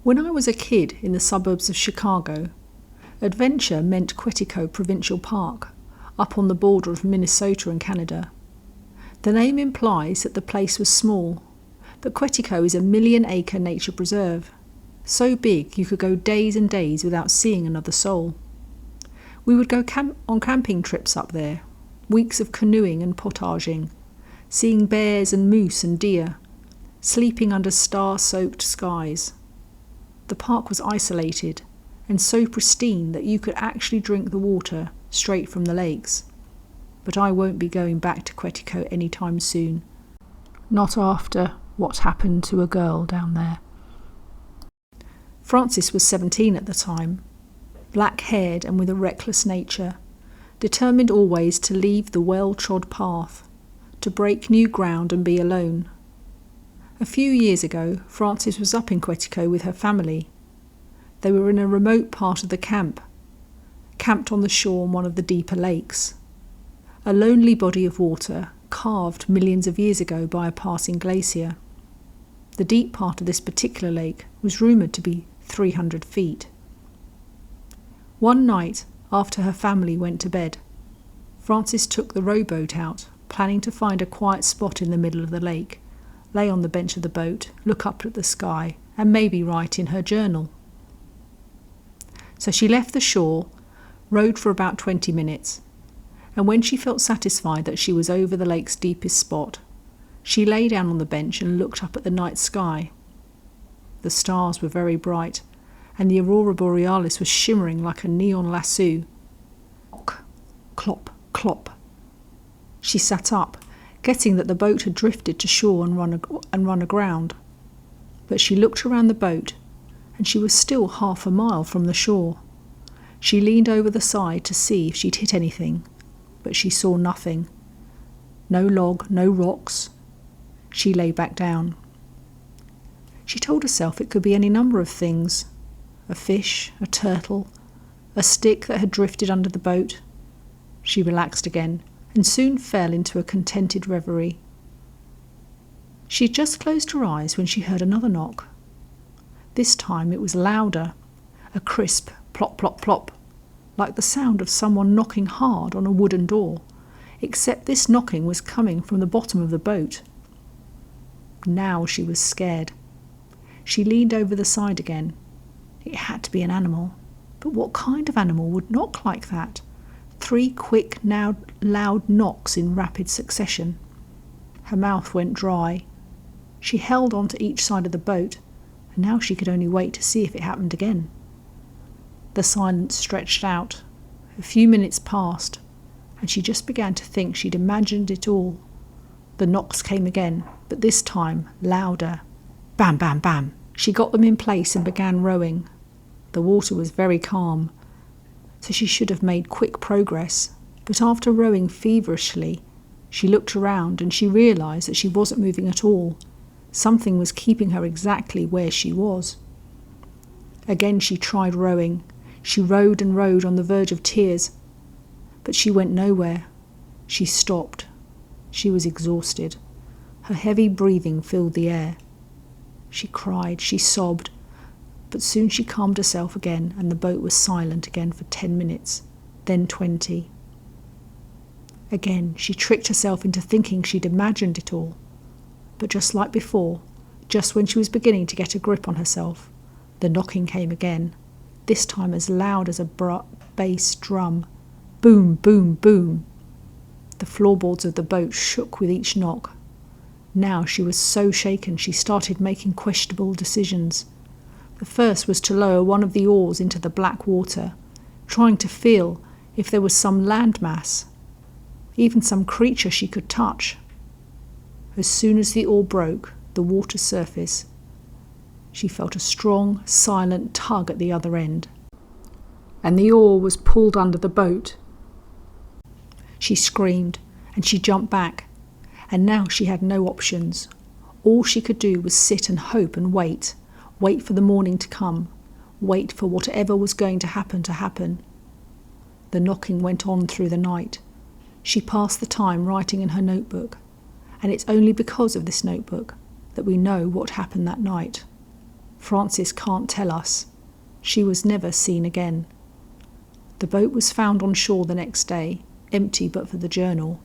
When I was a kid in the suburbs of Chicago, adventure meant Quetico Provincial Park, up on the border of Minnesota and Canada. The name implies that the place was small, but Quetico is a 1,000,000-acre nature preserve, so big you could go days and days without seeing another soul. We would go on camping trips up there, weeks of canoeing and portaging, seeing bears and moose and deer, sleeping under star-soaked skies. The park was isolated and so pristine that you could actually drink the water straight from the lakes. But I won't be going back to Quetico anytime soon. Not after what happened to a girl down there. Frances was 17 at the time, black-haired and with a reckless nature, determined always to leave the well-trod path, to break new ground and be alone. A few years ago, Frances was up in Quetico with her family. They were in a remote part of the camp, camped on the shore on one of the deeper lakes. A lonely body of water carved millions of years ago by a passing glacier. The deep part of this particular lake was rumoured to be 300 feet. One night, after her family went to bed, Frances took the rowboat out, planning to find a quiet spot in the middle of the lake, lay on the bench of the boat, look up at the sky, and maybe write in her journal. So she left the shore, rowed for about 20 minutes, and when she felt satisfied that she was over the lake's deepest spot, she lay down on the bench and looked up at the night sky. The stars were very bright, and the aurora borealis was shimmering like a neon lasso. Clop, clop. She sat up, guessing that the boat had drifted to shore and run aground. But she looked around the boat, and she was still half a mile from the shore. She leaned over the side to see if she'd hit anything, but she saw nothing. No log, no rocks. She lay back down. She told herself it could be any number of things. A fish, a turtle, a stick that had drifted under the boat. She relaxed again, and soon fell into a contented reverie. She had just closed her eyes when she heard another knock. This time it was louder, a crisp plop, plop, plop, like the sound of someone knocking hard on a wooden door, except this knocking was coming from the bottom of the boat. Now she was scared. She leaned over the side again. It had to be an animal, but what kind of animal would knock like that? 3 quick, now loud knocks in rapid succession. Her mouth went dry. She held on to each side of the boat, and now she could only wait to see if it happened again. The silence stretched out. A few minutes passed, and she just began to think she'd imagined it all. The knocks came again, but this time louder. Bam, bam, bam. She got them in place and began rowing. The water was very calm, so she should have made quick progress, but after rowing feverishly, she looked around and she realised that she wasn't moving at all. Something was keeping her exactly where she was. Again she tried rowing. She rowed and rowed on the verge of tears, but she went nowhere. She stopped. She was exhausted. Her heavy breathing filled the air. She cried, she sobbed, but soon she calmed herself again, and the boat was silent again for 10 minutes, then 20. Again, she tricked herself into thinking she'd imagined it all. But just like before, just when she was beginning to get a grip on herself, the knocking came again, this time as loud as a bass drum. Boom, boom, boom. The floorboards of the boat shook with each knock. Now she was so shaken she started making questionable decisions. The first was to lower one of the oars into the black water, trying to feel if there was some landmass, even some creature she could touch. As soon as the oar broke the water surface, she felt a strong, silent tug at the other end, and the oar was pulled under the boat. She screamed, and she jumped back, and now she had no options. All she could do was sit and hope and wait for the morning to come, wait for whatever was going to happen. The knocking went on through the night. She passed the time writing in her notebook, and it's only because of this notebook that we know what happened that night. Frances can't tell us. She was never seen again. The boat was found on shore the next day, empty but for the journal.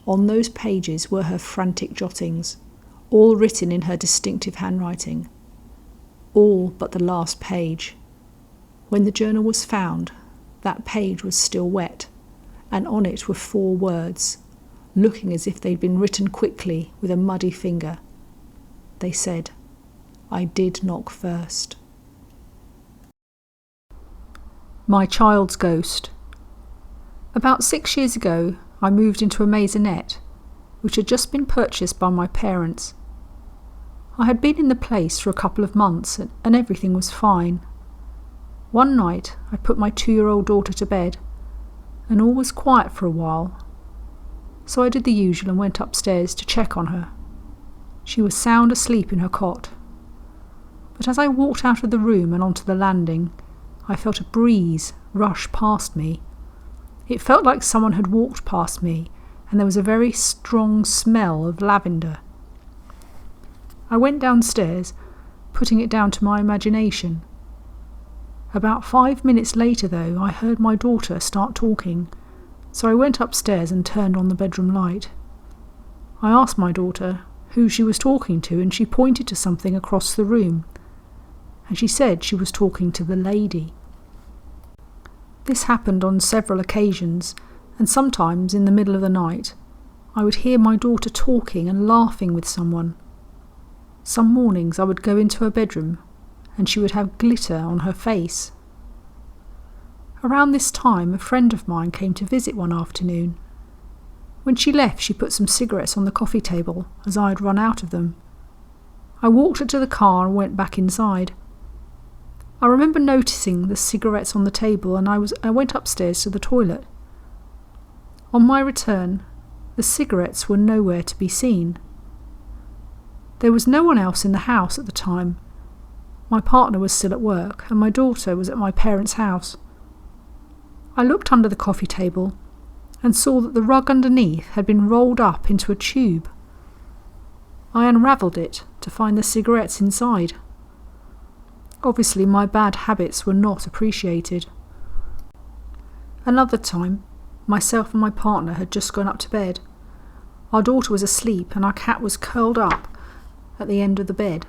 On those pages were her frantic jottings, all written in her distinctive handwriting. All but the last page. When the journal was found, that page was still wet, and on it were 4 words, looking as if they'd been written quickly with a muddy finger. They said, "I did knock first." My child's ghost. About 6 years ago, I moved into a maisonette, which had just been purchased by my parents. I had been in the place for a couple of months, and everything was fine. One night, I put my 2-year-old daughter to bed, and all was quiet for a while. So I did the usual and went upstairs to check on her. She was sound asleep in her cot. But as I walked out of the room and onto the landing, I felt a breeze rush past me. It felt like someone had walked past me, and there was a very strong smell of lavender. I went downstairs, putting it down to my imagination. About 5 minutes later, though, I heard my daughter start talking, so I went upstairs and turned on the bedroom light. I asked my daughter who she was talking to, and she pointed to something across the room, and she said she was talking to the lady. This happened on several occasions, and sometimes in the middle of the night I would hear my daughter talking and laughing with someone. Some mornings I would go into her bedroom and she would have glitter on her face. Around this time a friend of mine came to visit one afternoon. When she left, she put some cigarettes on the coffee table as I had run out of them. I walked her to the car and went back inside. I remember noticing the cigarettes on the table, and I went upstairs to the toilet. On my return, the cigarettes were nowhere to be seen. There was no one else in the house at the time. My partner was still at work, and my daughter was at my parents' house. I looked under the coffee table and saw that the rug underneath had been rolled up into a tube. I unravelled it to find the cigarettes inside. Obviously, my bad habits were not appreciated. Another time, myself and my partner had just gone up to bed. Our daughter was asleep and our cat was curled up at the end of the bed.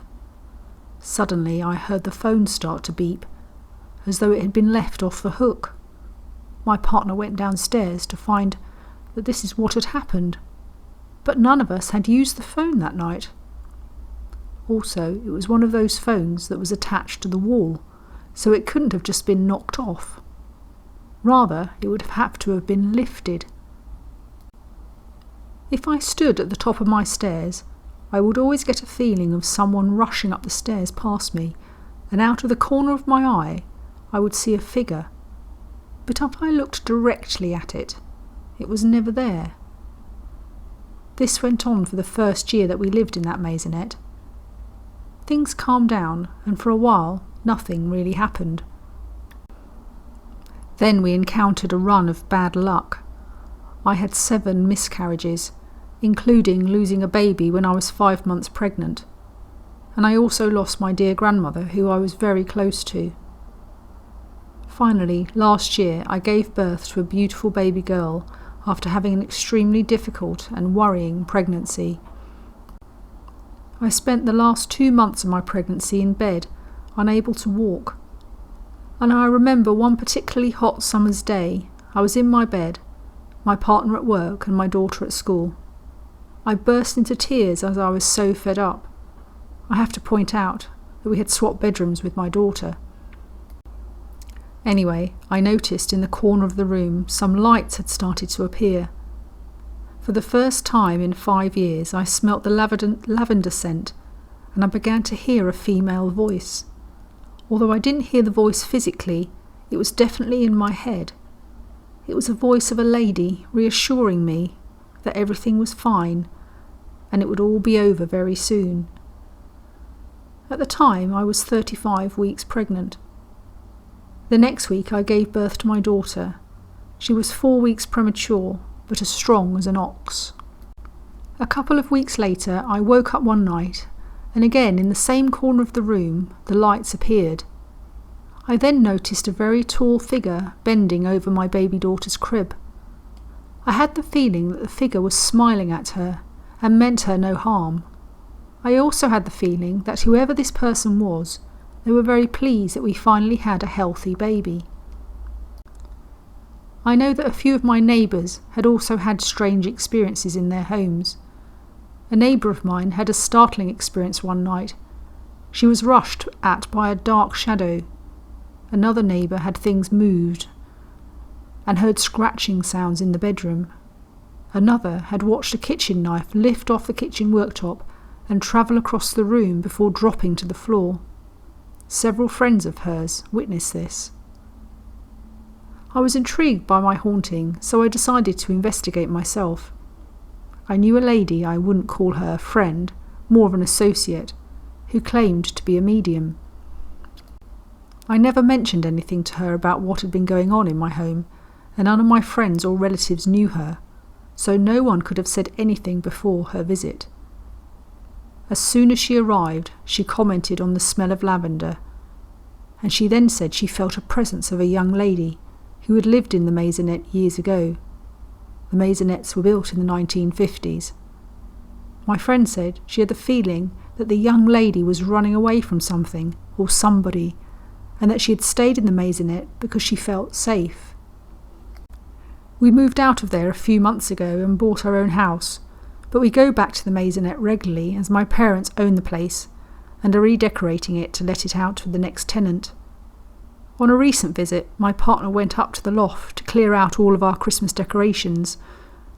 Suddenly, I heard the phone start to beep, as though it had been left off the hook. My partner went downstairs to find that this is what had happened, but none of us had used the phone that night. Also, it was one of those phones that was attached to the wall, so it couldn't have just been knocked off. Rather, it would have to have been lifted. If I stood at the top of my stairs, I would always get a feeling of someone rushing up the stairs past me, and out of the corner of my eye, I would see a figure. But if I looked directly at it, it was never there. This went on for the first year that we lived in that maisonette. Things calmed down, and for a while, nothing really happened. Then we encountered a run of bad luck. I had 7 miscarriages, including losing a baby when I was 5 months pregnant. And I also lost my dear grandmother, who I was very close to. Finally, last year, I gave birth to a beautiful baby girl after having an extremely difficult and worrying pregnancy. I spent the last 2 months of my pregnancy in bed, unable to walk. And I remember one particularly hot summer's day. I was in my bed, my partner at work and my daughter at school. I burst into tears as I was so fed up. I have to point out that we had swapped bedrooms with my daughter. Anyway, I noticed in the corner of the room some lights had started to appear. For the first time in 5 years, I smelt the lavender scent, and I began to hear a female voice. Although I didn't hear the voice physically, it was definitely in my head. It was the voice of a lady reassuring me that everything was fine and it would all be over very soon. At the time, I was 35 weeks pregnant. The next week, I gave birth to my daughter. She was 4 weeks premature, but as strong as an ox. A couple of weeks later, I woke up one night and again in the same corner of the room the lights appeared. I then noticed a very tall figure bending over my baby daughter's crib. I had the feeling that the figure was smiling at her and meant her no harm. I also had the feeling that whoever this person was, they were very pleased that we finally had a healthy baby. I know that a few of my neighbours had also had strange experiences in their homes. A neighbour of mine had a startling experience one night. She was rushed at by a dark shadow. Another neighbour had things moved and heard scratching sounds in the bedroom. Another had watched a kitchen knife lift off the kitchen worktop and travel across the room before dropping to the floor. Several friends of hers witnessed this. I was intrigued by my haunting, so I decided to investigate myself. I knew a lady, I wouldn't call her a friend, more of an associate, who claimed to be a medium. I never mentioned anything to her about what had been going on in my home, and none of my friends or relatives knew her, so no one could have said anything before her visit. As soon as she arrived, she commented on the smell of lavender, and she then said she felt a presence of a young lady who had lived in the maisonette years ago. The maisonettes were built in the 1950s. My friend said she had the feeling that the young lady was running away from something or somebody, and that she had stayed in the maisonette because she felt safe. We moved out of there a few months ago and bought our own house, but we go back to the maisonette regularly as my parents own the place and are redecorating it to let it out to the next tenant. On a recent visit, my partner went up to the loft to clear out all of our Christmas decorations,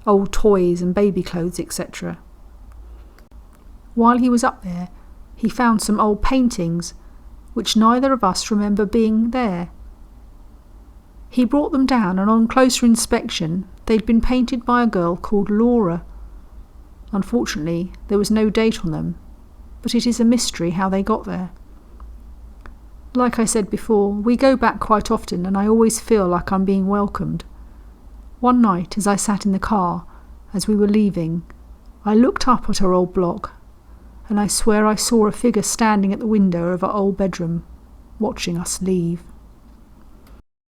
old toys and baby clothes, etc. While he was up there, he found some old paintings, which neither of us remember being there. He brought them down, and on closer inspection, they'd been painted by a girl called Laura. Unfortunately, there was no date on them, but it is a mystery how they got there. Like I said before, we go back quite often, and I always feel like I'm being welcomed. One night, as I sat in the car, as we were leaving, I looked up at our old block, and I swear I saw a figure standing at the window of our old bedroom, watching us leave.